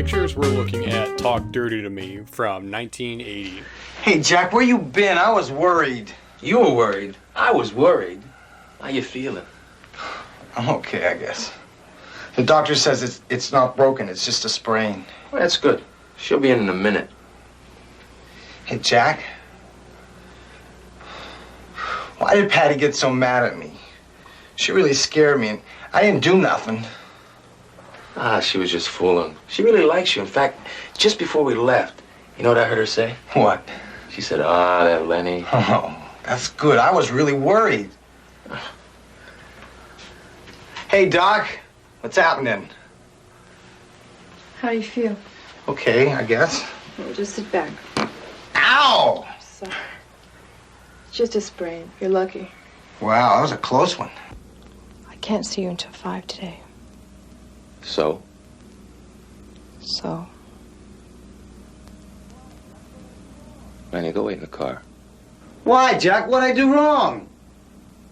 pictures, we're looking at Talk Dirty to Me from 1980. Hey, Jack, where you been? I was worried. You were worried. I was worried. How you feeling? I'm okay, I guess. The doctor says it's not broken, it's just a sprain. Well, that's good. She'll be in a minute. Hey, Jack. Why did Patty get so mad at me? She really scared me, and I didn't do nothing. She was just fooling. She really likes you. In fact, just before we left, you know what I heard her say? What? She said, that Lenny. Oh, that's good. I was really worried. Hey, Doc. What's happening? How do you feel? Okay, I guess. Well, just sit back. Ow! Sorry. It's just a sprain. You're lucky. Wow, that was a close one. I can't see you until 5 today. So? So? Lenny, go wait in the car. Why, Jack? What'd I do wrong?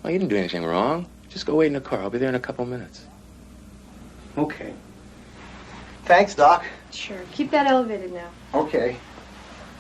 Oh, you didn't do anything wrong. Just go wait in the car. I'll be there in a couple minutes. Okay. Thanks, Doc. Sure. Keep that elevated now. Okay.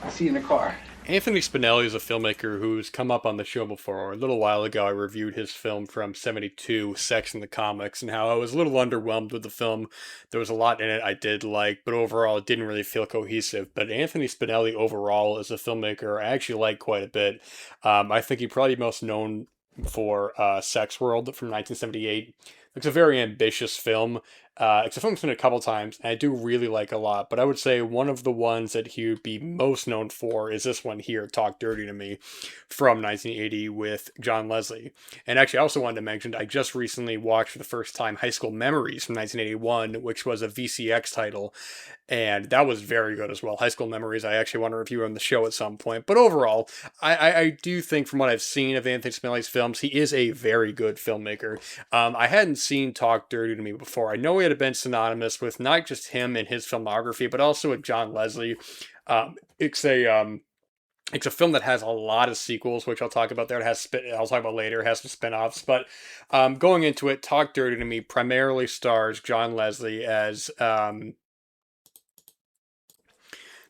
I'll see you in the car. Anthony Spinelli is a filmmaker who's come up on the show before. A little while ago, I reviewed his film from '72, Sex in the Comics, and how I was a little underwhelmed with the film. There was a lot in it I did like, but overall, it didn't really feel cohesive. But Anthony Spinelli, overall, as a filmmaker, I actually like quite a bit. I think he's probably most known for Sex World from 1978. It's a very ambitious film. It's a film I've seen a couple times, and I do really like a lot, but I would say one of the ones that he would be most known for is this one here, Talk Dirty to Me, from 1980 with John Leslie. And actually, I also wanted to mention, I just recently watched for the first time High School Memories from 1981, which was a VCX title, and that was very good as well. High School Memories, I actually want to review on the show at some point, but overall, I do think from what I've seen of Anthony Spinelli's films, he is a very good filmmaker. I hadn't seen Talk Dirty to Me before. I know he had been synonymous with not just him and his filmography, but also with John Leslie. It's a film that has a lot of sequels, which I'll talk about there. I'll talk about later. It has some spin-offs, but going into it, Talk Dirty to Me primarily stars John Leslie as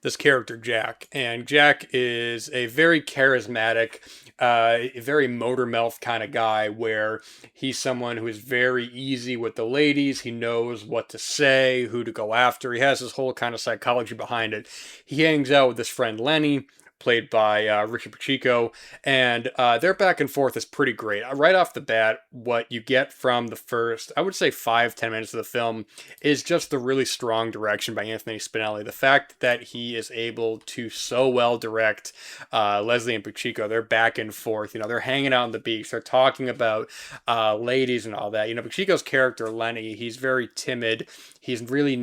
this character, Jack. And Jack is a very charismatic, very motormouth kind of guy where he's someone who is very easy with the ladies. He knows what to say, who to go after. He has this whole kind of psychology behind it. He hangs out with his friend Lenny, played by Richard Pacheco, and their back and forth is pretty great. Right off the bat, what you get from the first, I would say 5-10 minutes of the film, is just the really strong direction by Anthony Spinelli. The fact that he is able to so well direct Leslie and Pacheco, they're back and forth, they're hanging out on the beach, they're talking about ladies and all that. Pacheco's character, Lenny, he's very timid. He's really,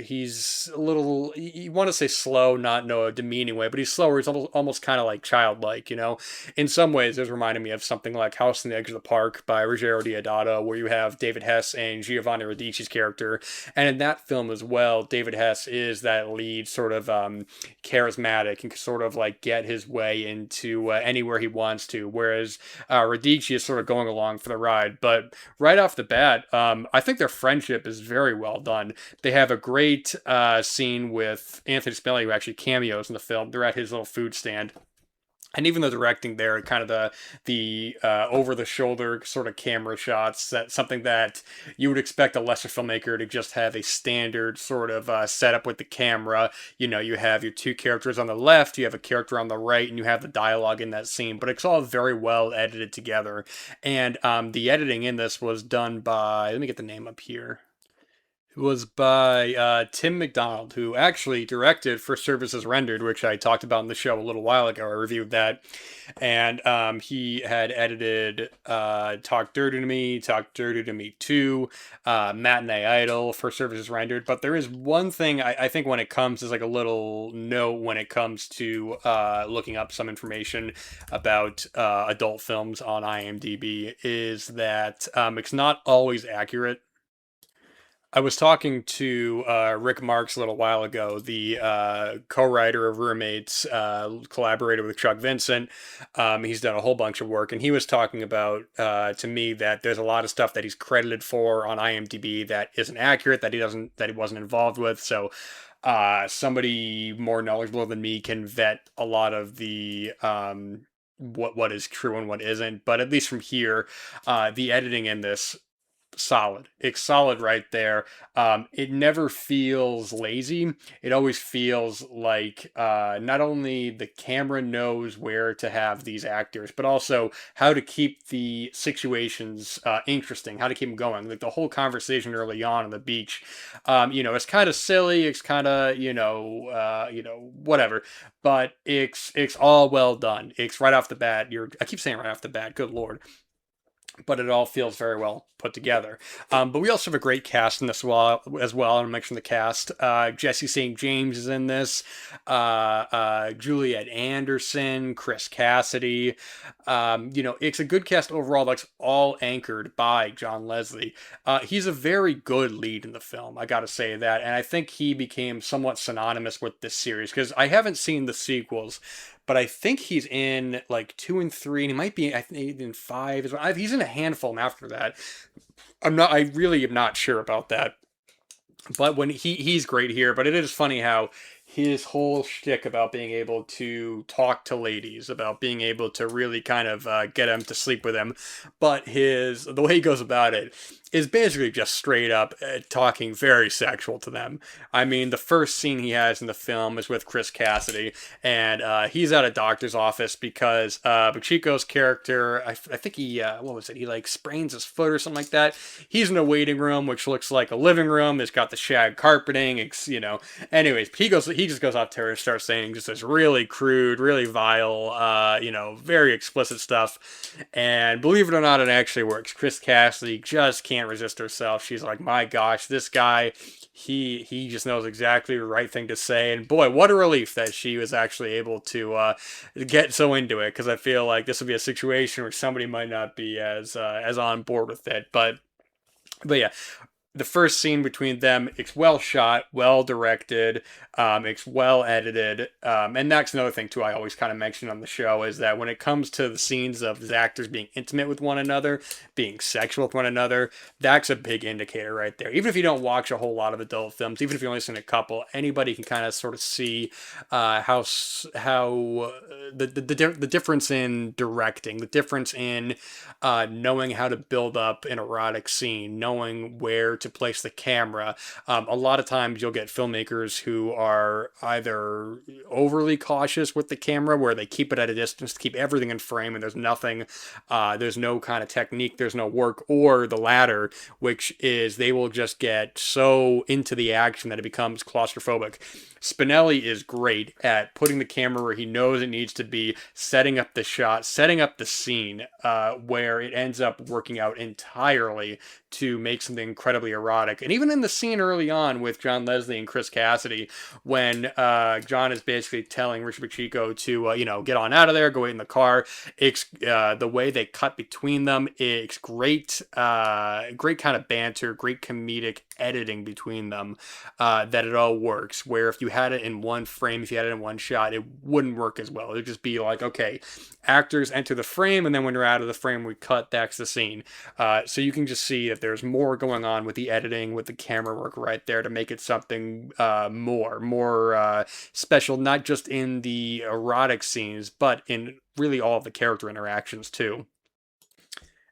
he's a little, you want to say slow, not in a demeaning way, but he's slower. He's almost kind of like childlike, In some ways, this reminded me of something like House on the Edge of the Park by Ruggero Deodato, where you have David Hess and Giovanni Ribisi's character. And in that film as well, David Hess is that lead sort of charismatic and sort of like get his way into anywhere he wants to, whereas Radici is sort of going along for the ride. But right off the bat, I think their friendship is very well done. They have a great scene with Anthony Spinelli, who actually cameos in the film. They're at his little food stand. And even the directing there, kind of the over-the-shoulder sort of camera shots, that's something that you would expect a lesser filmmaker to just have a standard sort of setup with the camera. You have your two characters on the left, you have a character on the right, and you have the dialogue in that scene. But it's all very well edited together. And the editing in this was done by, let me get the name up here. It was by Tim McDonald, who actually directed For Services Rendered, which I talked about in the show a little while ago. I reviewed that. And he had edited Talk Dirty to Me, Talk Dirty to Me 2, Matinee Idol, For Services Rendered. But there is one thing I think when it comes, is like a little note when it comes to looking up some information about adult films on IMDb, is that it's not always accurate. I was talking to Rick Marks a little while ago, the co-writer of Roommates, collaborator with Chuck Vincent. He's done a whole bunch of work, and he was talking about to me that there's a lot of stuff that he's credited for on IMDb that isn't accurate, that he wasn't involved with. So somebody more knowledgeable than me can vet a lot of the what is true and what isn't. But at least from here, the editing in this solid. It's solid right there. It never feels lazy. It always feels like not only the camera knows where to have these actors, but also how to keep the situations interesting, how to keep them going. Like the whole conversation early on the beach, it's kind of silly. It's kind of whatever, but it's all well done. It's right off the bat. I keep saying right off the bat. Good lord, but it all feels very well put together. But we also have a great cast in this as well. I want to mention the cast. Jesie St. James is in this. Juliet Anderson, Cris Cassidy. It's a good cast overall that's all anchored by John Leslie. He's a very good lead in the film, I gotta say that. And I think he became somewhat synonymous with this series because I haven't seen the sequels, but I think he's in like 2 and 3, and he might be, I think, in 5 as well. He's in a handful after that. I really am not sure about that. But when he's great here, but it is funny how his whole shtick about being able to talk to ladies, about being able to really kind of get them to sleep with him, but the way he goes about it is basically just straight up talking very sexual to them. I mean, the first scene he has in the film is with Cris Cassidy, and he's at a doctor's office because Pacheco's character, I think he, what was it? He like sprains his foot or something like that. He's in a waiting room, which looks like a living room. It's got the shag carpeting. Anyways, he just goes off there and starts saying just this really crude, really vile, very explicit stuff. And believe it or not, it actually works. Cris Cassidy just can't resist herself. She's like, my gosh, this guy, he just knows exactly the right thing to say. And boy, what a relief that she was actually able to get so into it, because I feel like this would be a situation where somebody might not be as on board with it. But yeah, the first scene between them, it's well shot, well directed, it's well edited, and that's another thing too I always kind of mention on the show, is that when it comes to the scenes of the actors being intimate with one another, being sexual with one another, that's a big indicator right there. Even if you don't watch a whole lot of adult films, even if you only seen a couple, anybody can kind of sort of see how the difference in directing, the difference in knowing how to build up an erotic scene, knowing where to place the camera. A lot of times you'll get filmmakers who are either overly cautious with the camera, where they keep it at a distance to keep everything in frame and there's nothing, there's no kind of technique, there's no work, or the latter, which is they will just get so into the action that it becomes claustrophobic. Spinelli is great at putting the camera where he knows it needs to be, setting up the shot, setting up the scene, where it ends up working out entirely to make something incredibly erotic. And even in the scene early on with John Leslie and Cris Cassidy, when John is basically telling Richard Pacheco to, get on out of there, go wait in the car, it's the way they cut between them, it's great, great kind of banter, great comedic editing between them, that it all works. Where if you had it in one frame, if you had it in one shot, it wouldn't work as well. It'd just be like, okay, actors enter the frame, and then when they're out of the frame, we cut, that's the scene. So you can just see that there's more going on with the editing, with the camera work right there to make it something more special, not just in the erotic scenes, but in really all of the character interactions too.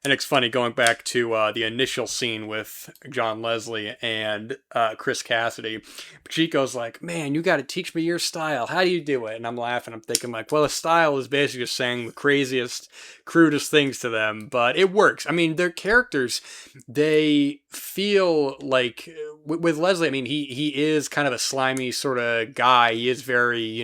And it's funny going back to the initial scene with John Leslie and Cris Cassidy. Pacheco's like, "Man, you got to teach me your style. How do you do it?" And I'm laughing. I'm thinking like, well, a style is basically just saying the craziest, crudest things to them, but it works. I mean, their characters, they feel like with Leslie. I mean, he is kind of a slimy sort of guy. He is very,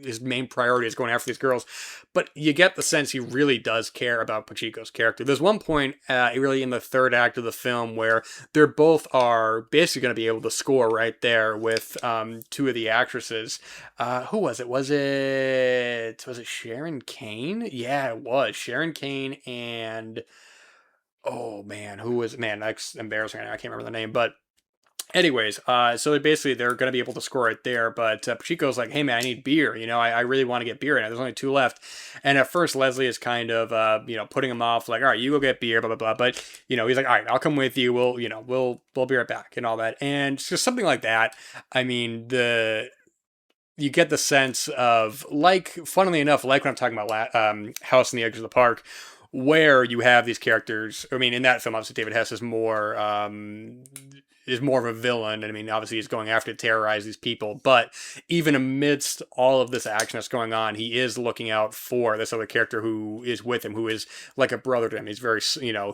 his main priority is going after these girls. But you get the sense he really does care about Pacheco's character. There's one point, really in the third act of the film, where they're both are basically going to be able to score right there with two of the actresses. Who was it? Was it Sharon Kane? Yeah, it was Sharon Kane and oh man, who was man? That's embarrassing. I can't remember the name, but Anyways, so basically they're going to be able to score it there, but Pacheco's like, hey man, I need beer. I really want to get beer, and there's only two left. And at first, Leslie is kind of, putting him off, like, all right, you go get beer, blah blah blah. But he's like, all right, I'll come with you. We'll be right back and all that. And it's just something like that. I mean, the you get the sense of, like, funnily enough, like when I'm talking about House on the Edge of the Park, where you have these characters. I mean, in that film, obviously David Hess is more of a villain. And I mean, obviously he's going after to terrorize these people, but even amidst all of this action that's going on, he is looking out for this other character who is with him, who is like a brother to him. He's very,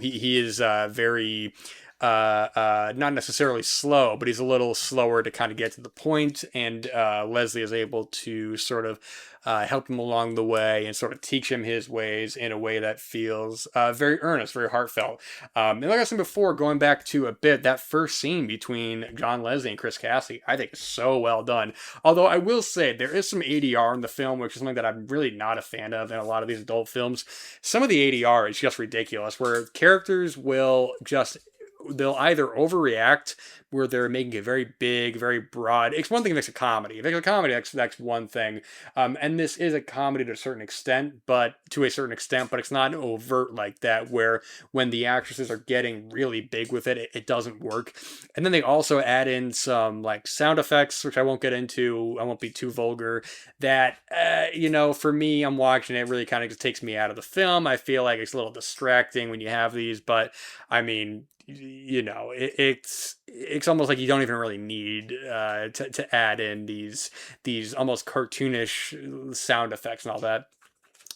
he is very not necessarily slow, but he's a little slower to kind of get to the point. And Leslie is able to sort of help him along the way and sort of teach him his ways in a way that feels very earnest, very heartfelt. And like I said before, going back to a bit, that first scene between John Leslie and Cris Cassidy, I think is so well done. Although I will say there is some ADR in the film, which is something that I'm really not a fan of in a lot of these adult films. Some of the ADR is just ridiculous, where characters will just they'll either overreact, where they're making it very big, very broad. It's one thing if it's a comedy. If it's a comedy, that's one thing. And this is a comedy to a certain extent, but it's not overt like that, where when the actresses are getting really big with it, it doesn't work. And then they also add in some like sound effects, which I won't get into. I won't be too vulgar. That, for me, I'm watching it, really kind of just takes me out of the film. I feel like it's a little distracting when you have these, but I mean, it's almost like you don't even really need to add in these almost cartoonish sound effects and all that.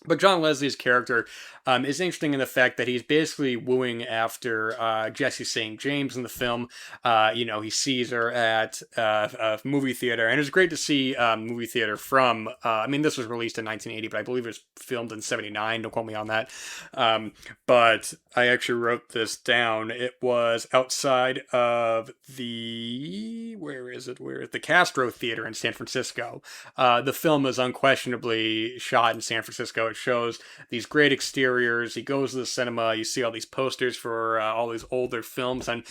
But John Leslie's character is interesting in the fact that he's basically wooing after Jesie St. James in the film. He sees her at a movie theater, and it's great to see movie theater from. I mean, this was released in 1980, but I believe it was filmed in 79. Don't quote me on that. But I actually wrote this down. It was outside of where is it? The Castro Theater in San Francisco. The film is unquestionably shot in San Francisco. It shows these great exteriors. He goes to the cinema. You see all these posters for all these older films, and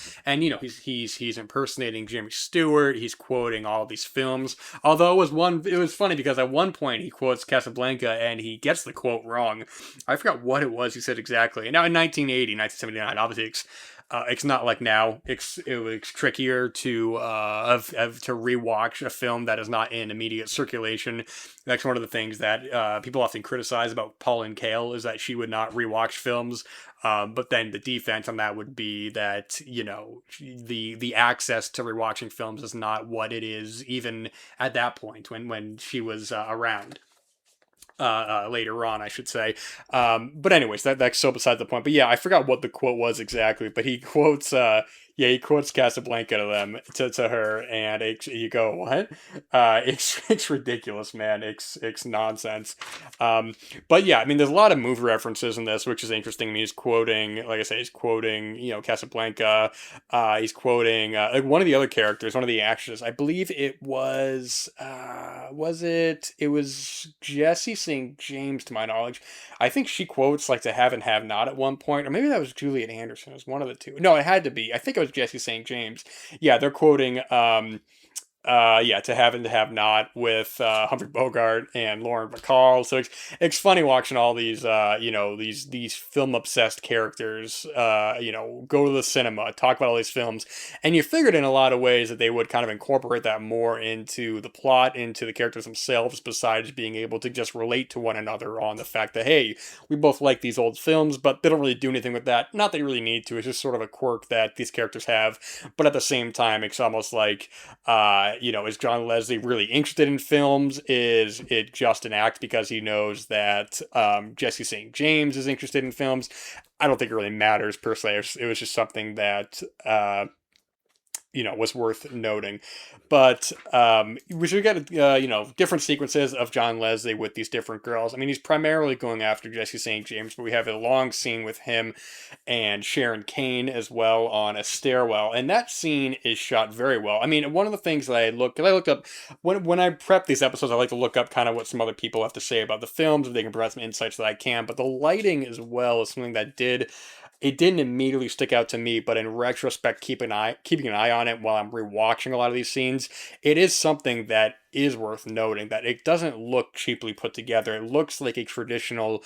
he's impersonating Jimmy Stewart. He's quoting all these films. Although it was funny because at one point he quotes Casablanca and he gets the quote wrong. I forgot what it was he said exactly. Now in 1979, obviously it's not like now. It was trickier to rewatch a film that is not in immediate circulation. That's one of the things that people often criticize about Pauline Kael, is that she would not rewatch films. But then the defense on that would be that the access to rewatching films is not what it is even at that point when she was around. Later on, I should say. But anyways, that's so beside the point. But yeah, I forgot what the quote was exactly, but he quotes Casablanca to them, to her, and you go, what? It's ridiculous, man. It's nonsense. But yeah, I mean, there's a lot of movie references in this, which is interesting. I mean, he's quoting, like I say, Casablanca. He's quoting like one of the other characters, one of the actors. I believe it was it was Jesie St. James, to my knowledge. I think she quotes like "to have and have not" at one point, or maybe that was Juliet Anderson. It was one of the two. No, it had to be. I think it was Jesie St. James. Yeah, they're quoting "To Have and to Have Not" with Humphrey Bogart and Lauren Bacall. So it's funny watching all these these film obsessed characters go to the cinema, talk about all these films, and you figured in a lot of ways that they would kind of incorporate that more into the plot, into the characters themselves, besides being able to just relate to one another on the fact that, hey, we both like these old films, but they don't really do anything with that. Not that you really need to. It's just sort of a quirk that these characters have, but at the same time, it's almost like is John Leslie really interested in films? Is it just an act because he knows that Jesie St. James is interested in films? I don't think it really matters per se. It was just something that was worth noting. But we should get different sequences of John Leslie with these different girls. I mean, he's primarily going after Jesie St. James, but we have a long scene with him and Sharon Kane as well on a stairwell, and that scene is shot very well. I mean, one of the things that I looked up when I prep these episodes, I like to look up kind of what some other people have to say about the films, if they can provide some insights that I can. But the lighting as well is something that didn't immediately stick out to me, but in retrospect, keeping an eye on it while I'm rewatching a lot of these scenes, it is something that is worth noting, that it doesn't look cheaply put together. It looks like a traditional,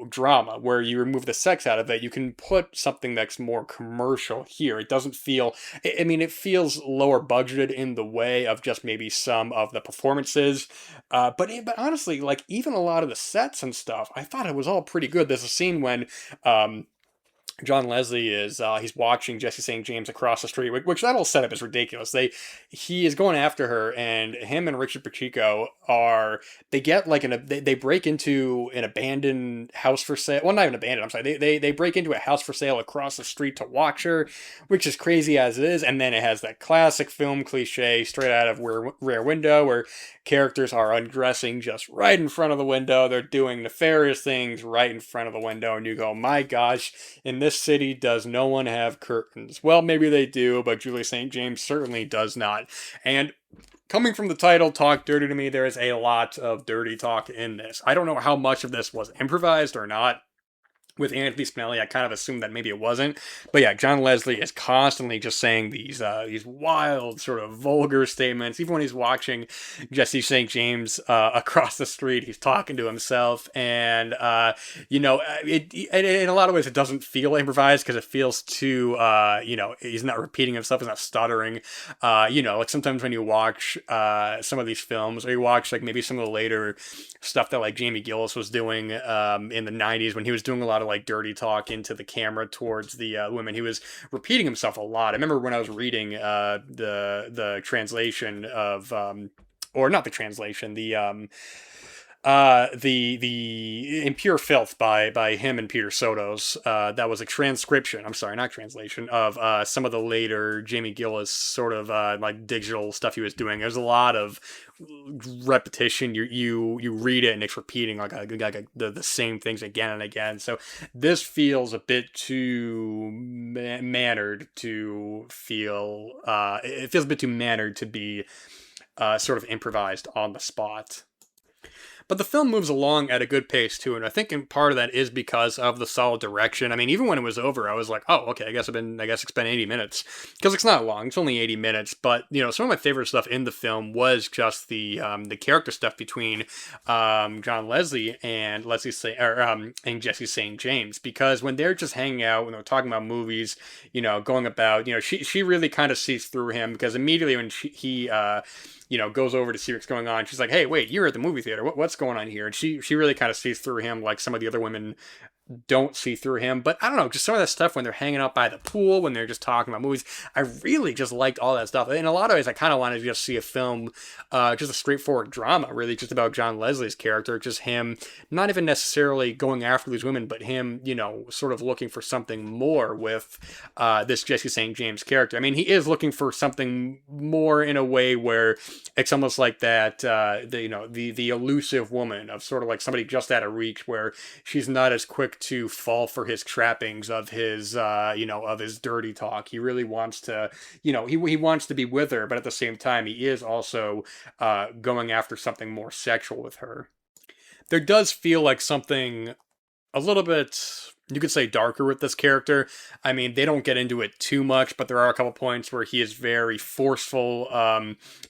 drama where you remove the sex out of it. You can put something that's more commercial here. It doesn't feel, I mean, it feels lower budgeted in the way of just maybe some of the performances. But honestly, like even a lot of the sets and stuff, I thought it was all pretty good. There's a scene when, John Leslie is he's watching Jesie St. James across the street, which that whole setup is ridiculous. He is going after her, and him and Richard Pacheco they get like they break into an abandoned house for sale. Well, not even abandoned. I'm sorry. They break into a house for sale across the street to watch her, which is crazy as it is. And then it has that classic film cliche straight out of Rear Window, where characters are undressing just right in front of the window. They're doing nefarious things right in front of the window, and you go, my gosh, in this city, does no one have curtains? Well, maybe they do, but Juliet St. James certainly does not. And coming from the title, Talk Dirty to Me, there is a lot of dirty talk in this. I don't know how much of this was improvised or not. With Anthony Spinelli, I kind of assumed that maybe it wasn't. But yeah, John Leslie is constantly just saying these wild, sort of vulgar statements. Even when he's watching Jesie St. James across the street, he's talking to himself. And, in a lot of ways, it doesn't feel improvised because it feels too, he's not repeating himself, he's not stuttering. Like sometimes when you watch some of these films, or you watch like maybe some of the later stuff that like Jamie Gillis was doing in the 90s, when he was doing a lot of like dirty talk into the camera towards the women, he was repeating himself a lot. I remember when I was reading the translation of or not the translation, the Impure Filth by him and Peter Sotos. That was a transcription, I'm sorry, not translation, of some of the later Jamie Gillis sort of like digital stuff he was doing. There's a lot of repetition. You read it and it's repeating like the same things again and again. So this feels a bit too mannered to feel. It feels a bit too mannered to be sort of improvised on the spot. But the film moves along at a good pace too, and I think in part of that is because of the solid direction. I mean, even when it was over, I was like, "Oh, okay, I guess it's been 80 minutes," because it's not long; it's only 80 minutes. But some of my favorite stuff in the film was just the character stuff between John Leslie and and Jesie St. James, because when they're just hanging out, when they're talking about movies, going about, she really kind of sees through him, because immediately when he goes over to see what's going on, she's like, "Hey, wait, you're at the movie theater. What's going on here?" And she really kind of sees through him, like some of the other women don't see through him. But I don't know, just some of that stuff when they're hanging out by the pool, when they're just talking about movies, I really just liked all that stuff. In a lot of ways, I kind of wanted to just see a film, just a straightforward drama, really, just about John Leslie's character, just him not even necessarily going after these women, but him, sort of looking for something more with this Jesie St. James character. I mean, he is looking for something more in a way where it's almost like that, the elusive woman, of sort of like somebody just out of reach, where she's not as quick to fall for his trappings of his of his dirty talk. He really wants to, he wants to be with her, but at the same time he is also going after something more sexual with her. There does feel like something a little bit, you could say, darker with this character. I mean, they don't get into it too much, but there are a couple points where he is very forceful.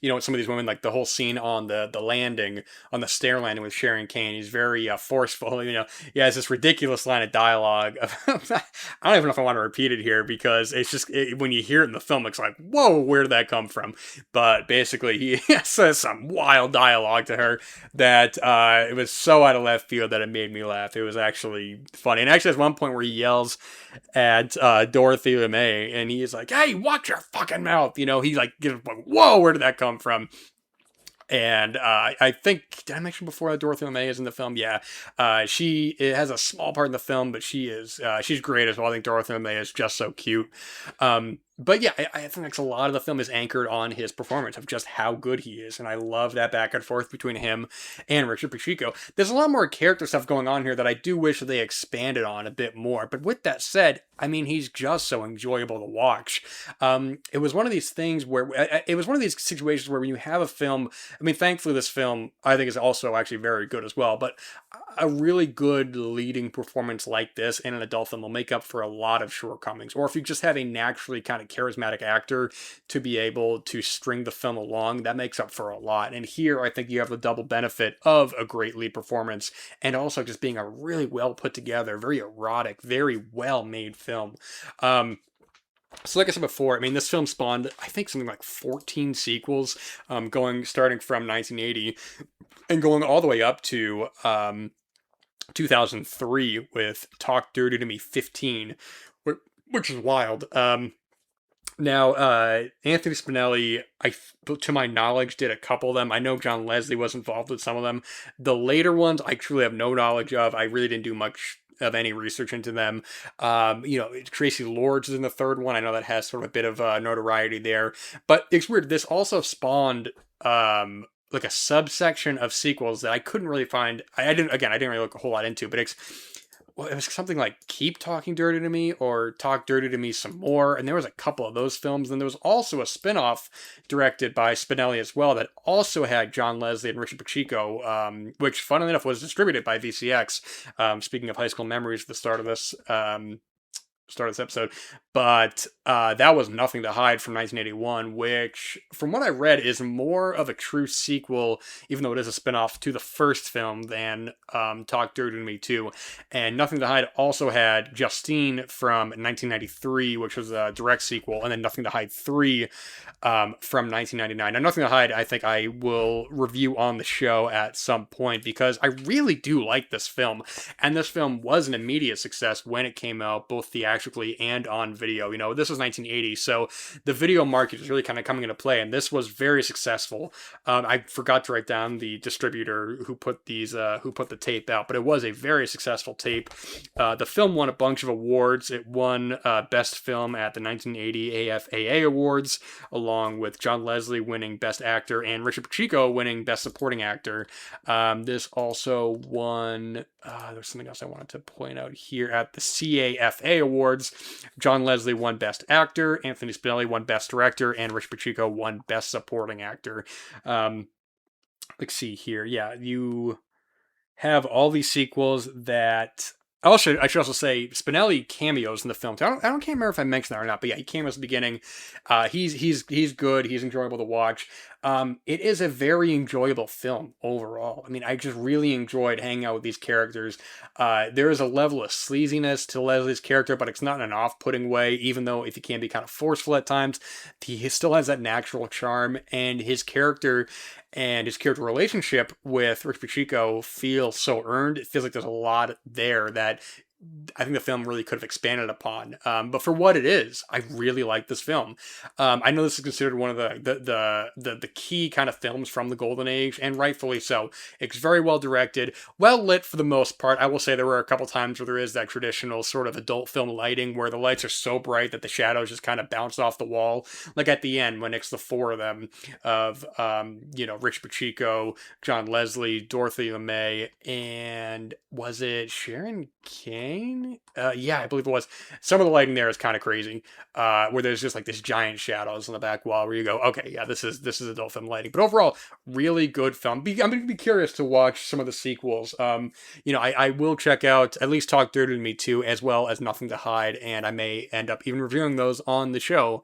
With some of these women, like the whole scene on the landing, on the stair landing with Sharon Kane, he's very forceful. He has this ridiculous line of dialogue. I don't even know if I want to repeat it here, because it's just, when you hear it in the film, it's like, whoa, where did that come from? But basically, he says some wild dialogue to her that it was so out of left field that it made me laugh. It was actually funny. And actually, there's one point where he yells at Dorothy LeMay, and he's like, "Hey, watch your fucking mouth!" He like gives like, "Whoa, where did that come from?" And I think, did I mention before that Dorothy LeMay is in the film? Yeah, she has a small part in the film, but she's great as well. I think Dorothy LeMay is just so cute. But yeah, I think that's a lot of the film is anchored on his performance, of just how good he is. And I love that back and forth between him and Richard Pacheco. There's a lot more character stuff going on here that I do wish that they expanded on a bit more. But with that said, I mean, he's just so enjoyable to watch. It was one of these things where, it was one of these situations where when you have a film, I mean, thankfully this film, I think, is also actually very good as well. But a really good leading performance like this in an adult film will make up for a lot of shortcomings. Or if you just have a naturally kind of charismatic actor to be able to string the film along, that makes up for a lot. And here, I think you have the double benefit of a great lead performance and also just being a really well put together, very erotic, very well made film. So like I said before, I mean, this film spawned, I think, something like 14 sequels, starting from 1980 and going all the way up to 2003 with Talk Dirty to Me 15, which is wild. Now, Anthony Spinelli, to my knowledge, did a couple of them. I know John Leslie was involved with some of them. The later ones, I truly have no knowledge of. I really didn't do much of any research into them. Tracy Lords is in the third one. I know that has sort of a bit of notoriety there. But it's weird. This also spawned like a subsection of sequels that I couldn't really find. I didn't really look a whole lot into, but it was something like Keep Talking Dirty to Me or Talk Dirty to Me Some More. And there was a couple of those films. And there was also a spinoff directed by Spinelli as well that also had John Leslie and Richard Pacheco, which funnily enough was distributed by VCX. Speaking of high school memories at the start of this episode, but that was Nothing to Hide from 1981, which, from what I read, is more of a true sequel, even though it is a spinoff, to the first film than Talk Dirty to Me 2. And Nothing to Hide also had Justine from 1993, which was a direct sequel, and then Nothing to Hide 3 from 1999. Now, Nothing to Hide, I think I will review on the show at some point, because I really do like this film, and this film was an immediate success when it came out, both theatrically and on video. This was 1980, so the video market is really kind of coming into play, and this was very successful. I forgot to write down the distributor who put the tape out, but it was a very successful tape. The film won a bunch of awards. It won Best Film at the 1980 AFAA Awards, along with John Leslie winning Best Actor and Richard Pacheco winning Best Supporting Actor. This also won, there's something else I wanted to point out here, at the CAFA Awards. John Leslie won Best Actor, Anthony Spinelli won Best Director, and Richard Pacheco won Best Supporting Actor. Let's see here. Yeah, you have all these sequels that... I should also say Spinelli cameos in the film. I can't remember if I mentioned that or not, but yeah, he cameos at the beginning. He's good. He's enjoyable to watch. It is a very enjoyable film overall. I mean, I just really enjoyed hanging out with these characters. There is a level of sleaziness to Leslie's character, but it's not in an off-putting way, even though if he can be kind of forceful at times, he still has that natural charm, and his character relationship with Rich Pacheco feels so earned. It feels like there's a lot there that I think the film really could have expanded upon. But for what it is, I really like this film. I know this is considered one of the key kind of films from the Golden Age, and rightfully so. It's very well directed, well lit for the most part. I will say there were a couple times where there is that traditional sort of adult film lighting where the lights are so bright that the shadows just kind of bounce off the wall. Like at the end when it's the four of them of, Rich Pacheco, John Leslie, Dorothy LeMay, and was it Sharon Kane? Yeah, I believe it was. Some of the lighting there is kind of crazy, where there's just like this giant shadows on the back wall where you go, okay, yeah, this is adult film lighting. But overall, really good film. I'm going to be curious to watch some of the sequels. I will check out at least Talk Dirty to Me 2, as well as Nothing to Hide, and I may end up even reviewing those on the show.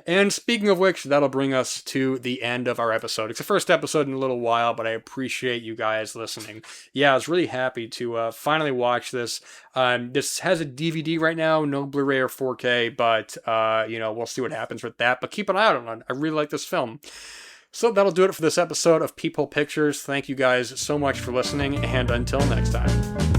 And speaking of which, that'll bring us to the end of our episode. It's the first episode in a little while, but I appreciate you guys listening. Yeah, I was really happy to finally watch this. This has a DVD right now, no Blu-ray or 4K, but, we'll see what happens with that. But keep an eye out on it. I really like this film. So that'll do it for this episode of Peephole Pictures. Thank you guys so much for listening, and until next time.